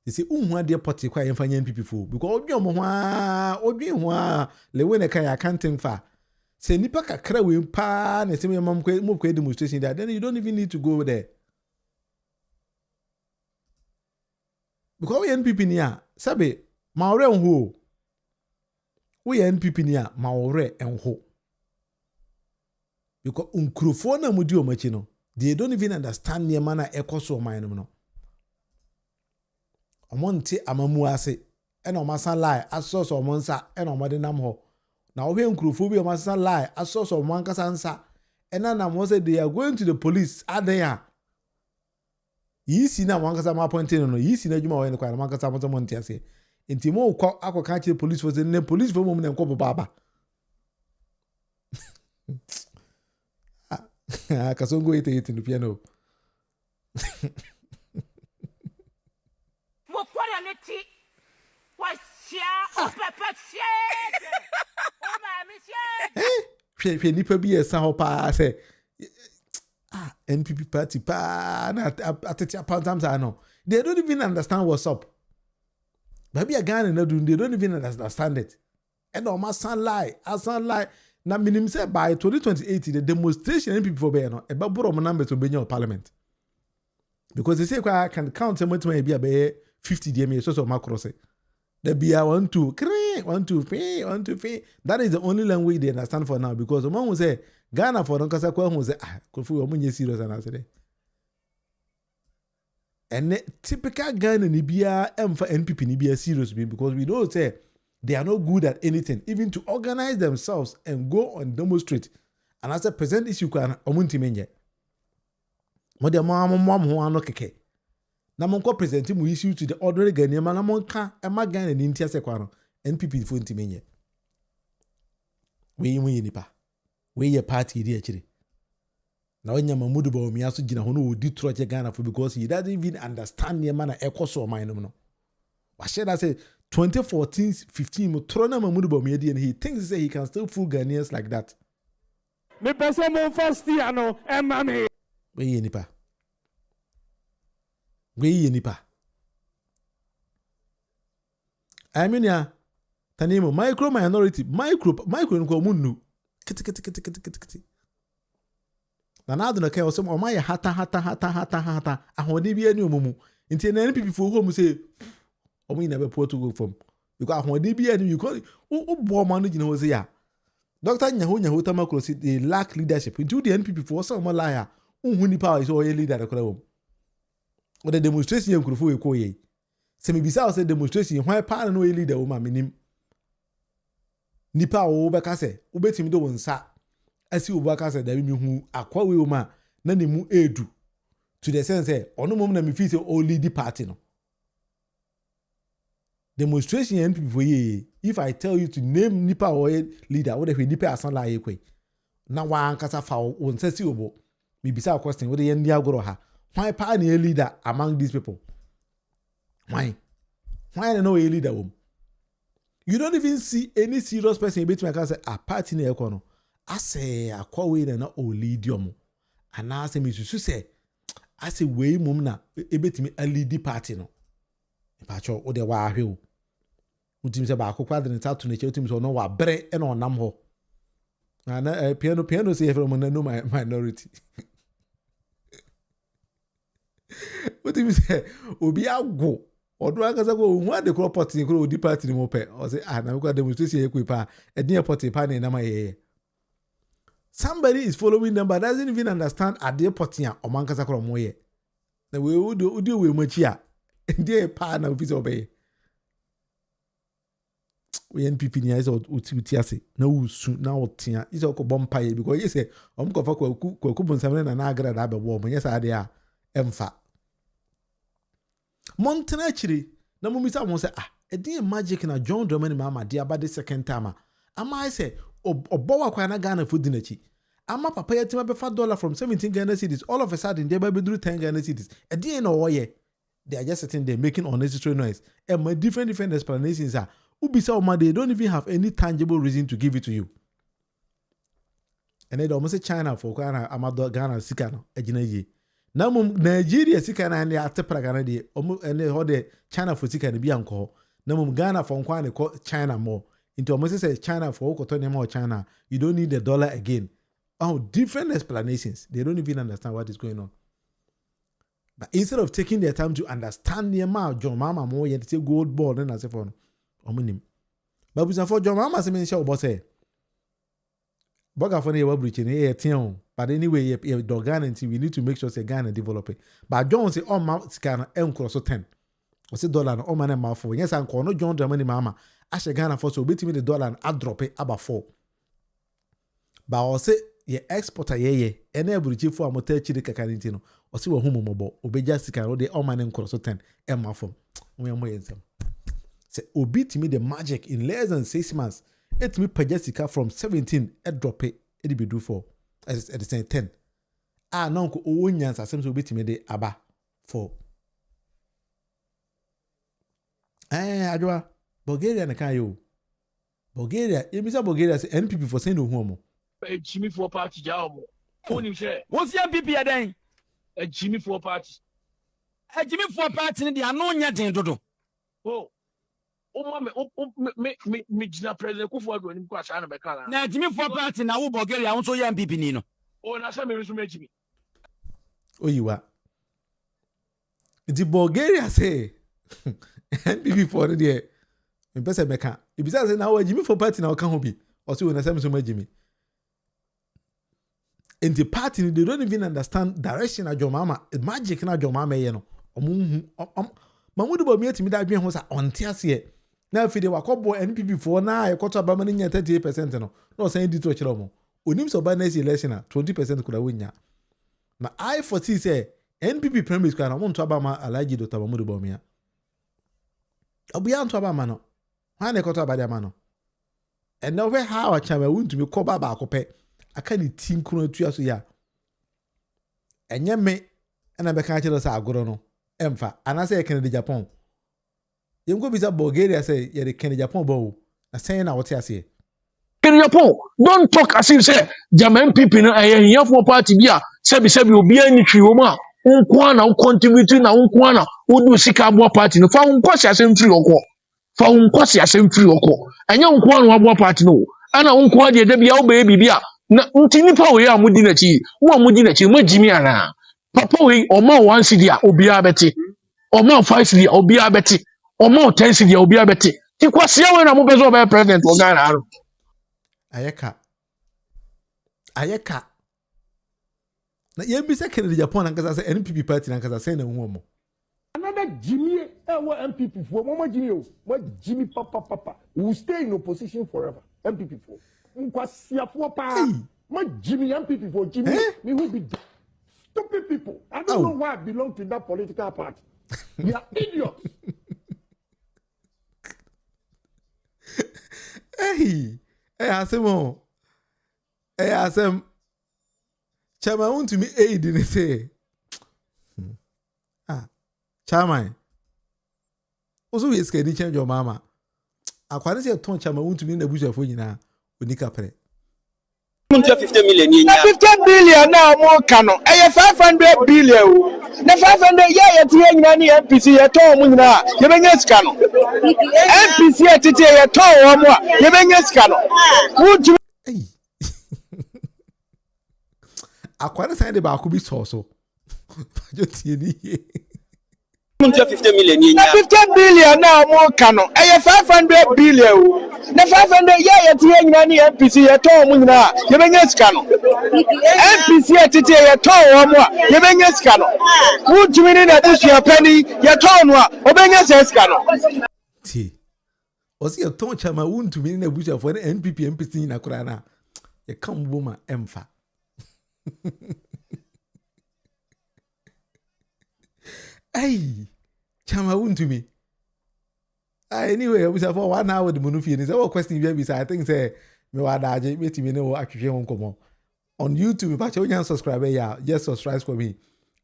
They say, dear party kwa yemfa NPP for because odwen ho a le we ne kai accounting fa. Say nipa kakra we pa na say mo ko demonstration there, then you don't even need to go there. Because we NPP ni a sabe ma ore nho. We NPP ni a ma ore enho. Because unkrofo na mudi omachi no, they don't even understand the man na ekoso man no. Omonte amamu ase ena omasa lie asoso omonsa ena omode nam ho na ohwe nkrofo bi omasa lie asoso omankasa nsa ena na mo say they are going to the police adaya yisi na wankasa ma appointing no yisi na adwuma wo ne kwa na wankasa mo monte ase enti mo kɔ akɔka kire police for say ne police for mo ne nkɔ baba kasongo ite no piano Hwe nipa bi esa ho pa say NPP party pa na atete apantam sa no they don't even understand what's up. Baby again na do they don't even understand it. And o ma san lie na minim say by 2028 the demonstration NPP for be no e ba boro mo numbers obenya of parliament. Because they say I can count them to be 50 DMA so ma cross it. The BR 1 2 1 2 1 2. That is the only language they understand for now because someone will say Ghana for don't kasa kwa say kofu omunye serious and say. And typical Ghana ni bia emfa NPP ni bia serious because we don't say they are not good at anything even to organize themselves and go on demonstrate and as a present issue kan omunti menye. Mo de mo ho ano keke. Na mo nko present mu issue to the ordinary Ghanaian man na mo nka e ma Ghana ni ntia se kwa no NPP fo ntimenye. We yi nipa. We ye party di akire. Na onya Mamudu Bawumia so gina ho no odi troche Ghana for because he doesn't even understand the man na ekoso man no. Wa share that say 2014-15 mo tro na Mamudu Bawumia di and he thinks say he can still fool Ghanaians like that. Me pese mo first year no emma We ye nipa. We ye nipa. I mean ya tanimo micro minority micro nko munnu kiti na do na kai osem o maye hata ahode bi ani omumu nti na NPP fo ho mu say o mu na be port to go from because ahode bi ani you call o bo ma no gina ho say ya Dr. Nyaho Tamakro say they lack leadership into the NPP for some liar unhu ni power is o leader da kora wo o the demonstration yam kurofo e ko ye se me bisa o say demonstration why pa no leader wo ma menim nipa wo be ka say wo betimi do wonsa asi wo ba ka say da mi hu akwa we wo ma na ne mu edu to the sense say ono mom na me fi say o lead party no demonstration NPP for ye if I tell you to name nipa or leader what if nipa asan la ye kwe na wa ankasa fa won sasi obo me bisa question what the ndi agoro ha why pa na leader among these people why no a leader wom you don't even see any serious person bet me can say a party na ekono ase akwa we na o lead yomo ana ase me susu say ase we mum na ebetimi a lead party no pa cho o de wa ahwe o utim se ba akokwa de nta to na che utim so no wa bere e na onam ho na piano say from na no minority utim se obi agwo odo akasa ko hu ade crop pot ni ko odi party ni mo pe o say na ko demonstration ye ko pa e din pot pa na ma ye somebody is following them but doesn't even understand ade pot ya o man kasa ko mo ye na we odi we machi a ndi pa na office obey we NPP ni is uti ase na usu na otia is ko bompa ye because you say ko fa kwaku bonsam na agra da be wo mo yes ade a emfa Montana chiri na mumisa mo say edi magic na John Dramani Mahama dia ba the second time ama I say obowa kwa na Ghana food dinachi ama papa yetima be $5 from 17 Ghana cedis all of a sudden they be do 10 Ghana cedis edi no woye they are just sitting there making unnecessary noise and my different explanations are ubisa oma they don't even have any tangible reason to give it to you and they almost say China for Ghana amado Ghana sika no ejina ye na Nigeria sika na ne atepra Ghana de ene ho de China for sika ne bi anko na Ghana for nkwa ne ko China more into almost say China for okoto ne more China you don't need the dollar again. Oh, different explanations. They don't even understand what is going on. But instead of taking their time to understand the amount, John Mama more yet say gold ball then I say for omunim. But for John Mama say me show boss say. Boga for the breaching here but anyway you Ghana until we need to make sure say Ghana develop it. But John say oh ma scan cross 10. O say dollar no man ma for. Yes and no John Dramani Mahama. As Ghana for so betimi the dollar and add drop it about 4. But I say ye exporter ye ene aburichi fo amota chiri kakanti no o se wo hu momobo obeja sika o de o man nkoro so 10 emma fom we am yensem say obi timi the magic in less than 6 months it me paja sika from 17 e drop it e be do for at the same 10 no ko owo nyansa asem so obi timi de aba for adwa Bulgaria na kan yo Bulgaria ebisa Bulgaria say NPP for say no hu omo Jimmy for party job. Only share. What's your people then? A Jimmy for party. A Jimmy for party in the Anonia Dodo. Oh, me, Jina President Kufu when you crash and Becala. Now, Jimmy for party now, Bulgaria, also young people, Nino. Oh, and I said, me, Jimmy. Oh, you are. The Bulgaria say, NPP for the day. In person, Becca. If you say now, Jimmy for party now can't be. Or so when I say, Jimmy. In the party, they don't even understand direction of your mama. Magic na your mama, you know. Mamudu Bawumia to me that being was on Tiasia. Now, if they were couple NPP for now, I got about 38%. No, saying the to Chiromo. Unim so by next election, 20% could have win ya. Now, I foresee say NPP premise can I want to about my allergy to Mamudu Bawumia. I'll be on to about mano. Why they got about their mano? And now, how a chama wouldn't to be called back up. I can't team kuno tu aso ya. Enye me na be kan chelo sa agoro no. Emfa anase Kennedy Japan. Yem go bisa Bulgaria say ye the Kennedy Japan bo. Na say na what ase. Kennedy Japan don't talk as if say German people no here for party bia say obi anitwi wo ma. Unko na contribute na unko na wo sika abo party no fa unko si asem free okọ. Fa unko si asem free okọ. Enye unko na abo party no. Ana unko de da bia wo be bibia na ntini pa we amudi na chi wo amudi na chi majimi ana papa we oma 1 cedi a obi abeti oma 5 cedi a obi abeti oma 10 cedi a obi abeti ti kwasia we na mo bezo be president o Ghana aro ayeka na ye bi se Kennedy Japan nkasa se NPP party nkasa se na hu omo another Jimmy MPP for mama Jimmy what Jimmy papa will stay in opposition forever MPP for Nkwasiafo pa ma Jimmy MPP for Jimmy me who be stupid people. I don't know why I belong to that political party. You are idiots. Hey, Asemo. Hey, Asem. Chama want to me aid in say. Chama. Also we scared change your mama. Akwani say ton chama want to me na bush for nyina. Onika pre. 50 million. 50 billion now more canon. 500 billion. Na 500 yeah tie nyina ni MPC ye to mu nyina. Ye benya sika no. MPC atete ye to wo mu a ye benya sika no. Wo Akwani say de ba ko bi so. Fajo tie ni. 50 million. 50 billion now more canon. 500 billion. Na 500 yeah tie nyina ni MPC ye to mu nyina. Ye benya sika no. MPC atete ye to wo mu a ye benya sika no. Wo tumi ni na bushia pani ye to no a obenya sika no. Ti. Osi ye ton chama wo tumi ni na bushia for NPP MPC na kura na. Ye kam boma emfa. Hey, Chama won't to me. Anyway, we say for 1 hour the Munufi is all question baby. I think say me wadaje me me no actually won come on YouTube. But you subscribe yeah, just subscribe for me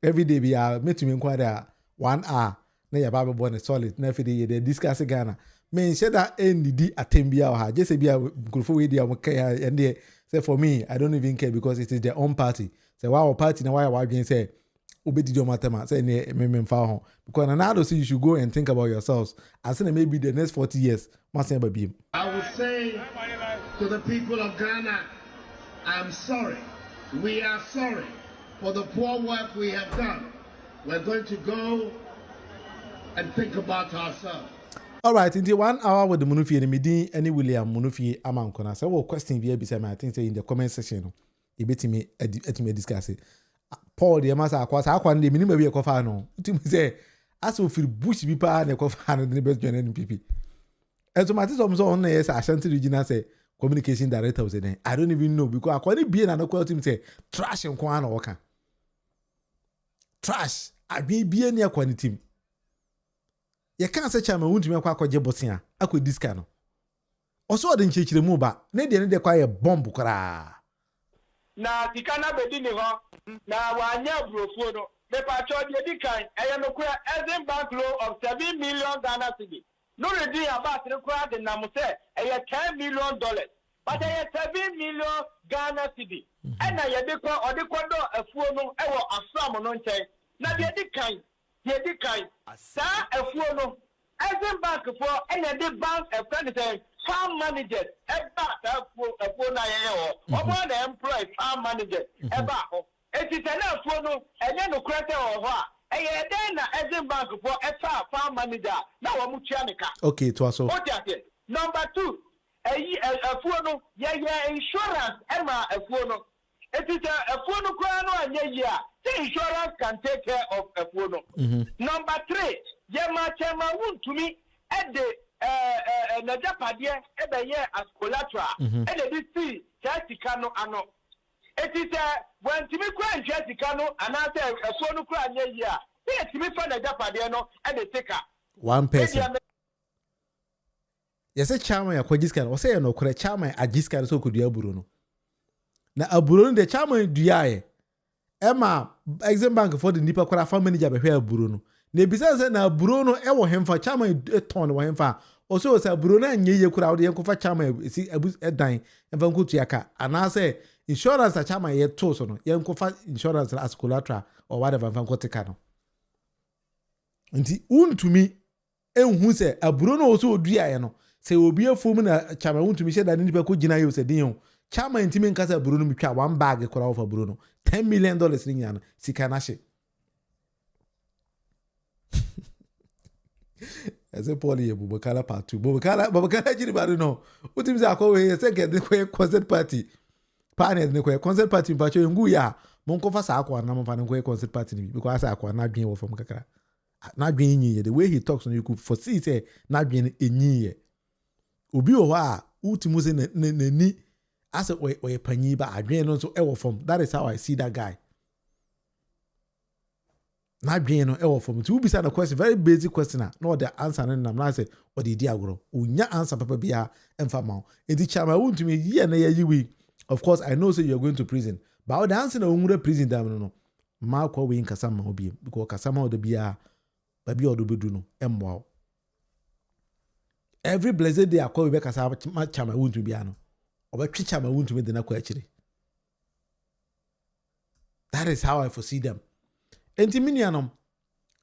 every day. Be me to me inquire 1 hour. Na ya baba born solid. Na every day they discuss Ghana. Me say that end the atembia or her. Just be a group we dey okay and they say for me I don't even care because it is their own party. Say wow party na why we say. Obedi do matema say me fa ho because now say you should go and think about yourselves and say maybe the next 40 years must never be. I would say to the people of Ghana, I'm sorry. We are sorry for the poor work we have done. We're going to go and think about ourselves. All right, in the 1 hour with the Munufi and Midi, any William Munufi Amankona. So, what question be beside me? I think say in the comment section, you bet me discuss it. Paul the masa akwasa akwan de minimum be ekofa no utim say aso firi bush bi pa na ekofa no the best join NPP enso mate so on na yes Ashanti regional say communication director was there. I don't even know because akwani bi na no call team say trash nkwa na woka trash abi bi na akwani team ye kan say chairman wuntumi akwaje bosia akodiska no oso de nchechire mu ba na de kwa ye bomb kra na tikana bedi ni ho na wanya brofo no me pa cho de di kan eye no kura Exim Bank loan of 7 million Ghana cedi no ready about the kura de na mo say eye $10 million but eye 7 million Ghana cedi and na ye de ko ode ko do afuo no e wo asam no nchen na de di kan sa afuo no Exim Bank for and the bank a friend say farm managers eba afuo na ye ho obo na employ farm managers eba ho etitana afuo no enye no krete ho a eye den na Exim Bank for efa farm manager na wo mutua nika okay to aso number 2 afuo no ye insurance ema afuo no etita afuo no kwa no anye yi a the insurance can take care of afuo no number 3 ye ma chema wuntumi e de na japade e be ye as collateral e de bi see chatika no ano etita wantimi kwa chatika no anase afuo no kwa anye yi a e timi fa na japade no e de take one person yes chairman ya kwajiska o say no kure chairman ajiska so kodua aburo no na aburo no de chairman duae ema Exim Bank for the nipa kwara farm manager be hwe aburo no na ebisa say na aburo no e wo hemfa chairman ton wo hemfa o so say aburo na nyeye kura wo de yenkofa chairman si edan emfa nkotu yaka ana say insurance a chairman ye to so no yenkofa insurance as collateral or whatever emfa nkotika no nti untumi enhu say aburo no so oduae no say obi afom na chairman untumi she da nipa ko gina yo say din chairman ntimi nkasa aburo no mitwa one bag kura wo fa aburo no $10 million ni nyana sika na she ese Paul ye Bubakala part 2 Bubakala jiri bari no utim za ko we se get the concert party panel ne ko concert party pa cho ngu ya mon ko fa sa akwa na mon fa ne ko concert party ni because sa akwa na dwen wo fam kakra na dwen nyi the way he talks on you could foresee say na dwen enyi ye obi o ha utimu se na ni ase we panyi ba adwen no so e wo fam. That is how I see that guy. Na adwen no e wo fam. To be say the question very basic question no the answer na na say o di agro unya answer papa bia emfa ma enti chama won't me ye na ye we. Of course I know say you are going to prison but the answer na unure prison dam no ma kwa we nkasa ma obi because kasa ma o de bia ba bia o do bedu no emwa every blessed day akwa we be kasa ma chama won't bia no obetwicha ma wuntumi de na kwa akire. That is how I foresee them. Entiminianom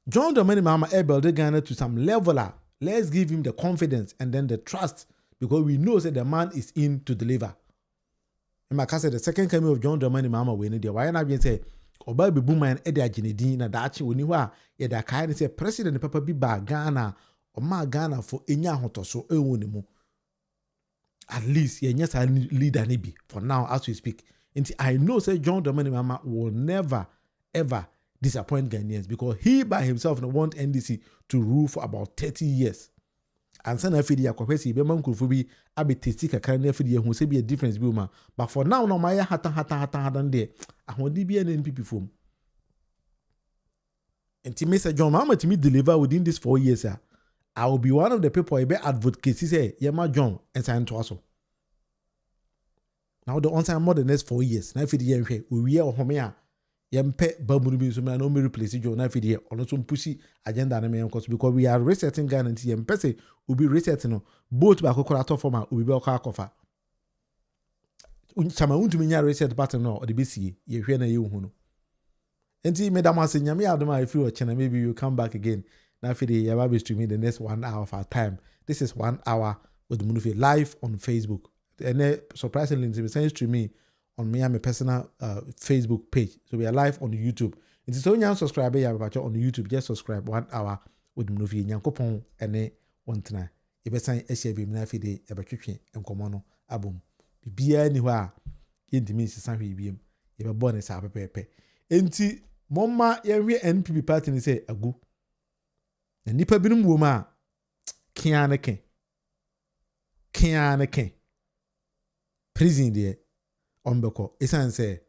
John Dramani Mahama build Ghana to some level. Let's give him the confidence and then the trust because we know that the man is in to deliver. And like I said, the second coming of John Dramani Mahama we need there. Why not being say oba be boom man e de aginedi na dachi oni wa ye da kai ni say president papa bi ba Ghana o ma Ghana for enya hotoso ewu ni mu. At least ye nyesa leader ni bi for now as we speak. And I know say John Dramani Mahama will never ever disappoint Ghanaians because he by himself want NDC to rule for about 30 years. And sana fidi ya kwesi be man kufu bi abetesti kakra na fidi hu se bi a difference bi ma. But for now no my hata there. Ahodi bi NPP form. And to Mr. John Mahama to me deliver within these 4 years, I will be one of the people I be advocacy say, Yama John and sign to us. Now the answer more than next 4 years. Now if it year we are home yempe bamurubi so no me replace John na fi de ono so pushi agenda na me because we are resetting Ghana nti yempe say we be resetting no both ba kokora to form we be okwa kofa chama untumi nya reset button no de besie ye hwe na ye hu no nti madam ase nyame adoma if you channel maybe you come back again na fi de ya ba be streaming the next 1 hour of our time. This is 1 hour with Munufi live on Facebook and surprisingly it's streaming on me and my personal Facebook page. So we are live on YouTube. It is only subscribe on YouTube. Just subscribe 1 hour with Munufi Nyankopon and one tonight. You better sign SCB Minafide Abakwi and Comono album. Be anywhere in the means something BM. You were born as a pepe. Enti Mama every NPP party ni say agu. And nipa binum woma kianeke. Prison there. Ombeko esan say